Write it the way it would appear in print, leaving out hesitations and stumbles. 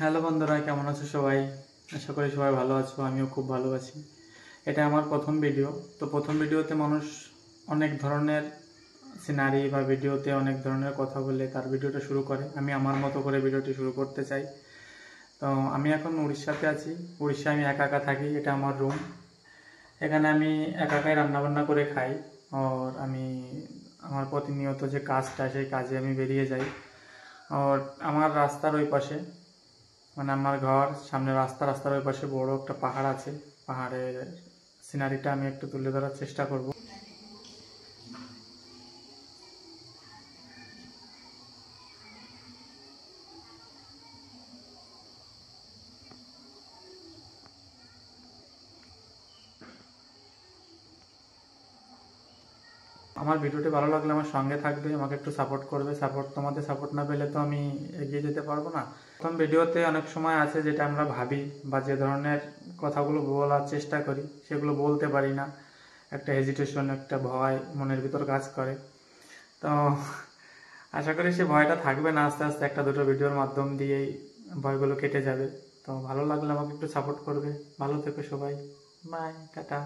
Hello বন্ধুরা, কেমন আছো সবাই? আশা করি সবাই ভালো আছো। আমিও খুব ভালো আছি। এটা আমার প্রথম ভিডিও। তো প্রথম ভিডিওতে মানুষ অনেক ধরনের সিনারি বা ভিডিওতে অনেক ধরনের কথা বলে তার ভিডিওটা শুরু করে। আমি আমার মতো করে ভিডিওটি শুরু করতে চাই। তো আমি এখন উড়িষ্যাতে আছি। উড়িষ্যায় আমি একা একা থাকি। এটা আমার রুম। এখানে আমি একা একাই রান্নাবান্না করে খাই। আর আমি আমার প্রতিনিয়ত যে কাজটা, সেই কাজে আমি বেরিয়ে যাই। আর আমার রাস্তার ওই পাশে, মানে আমার ঘর সামনে রাস্তার ওই পাশে বড় একটা পাহাড় আছে। পাহাড়ের সিনারিটা আমি একটু তুলে ধরার চেষ্টা করব। আমার ভিডিওটি ভালো লাগলে আমার সঙ্গে থাকবে, আমাকে একটু সাপোর্ট করবে। তোমাদের সাপোর্ট না পেলে তো আমি এগিয়ে যেতে পারবো না। প্রথম ভিডিওতে অনেক সময় আছে যেটা আমরা ভাবি বা যে ধরনের কথাগুলো বলার চেষ্টা করি সেগুলো বলতে পারি না। একটা হেজিটেশন, একটা ভয় মনের ভিতর কাজ করে। তো আশা করি সে ভয়টা থাকবে না, আস্তে আস্তে একটা দুটো ভিডিওর মাধ্যম দিয়েই ভয়গুলো কেটে যাবে। তো ভালো লাগলে আমাকে একটু সাপোর্ট করবে। ভালো থেকো সবাই। Bye, tata.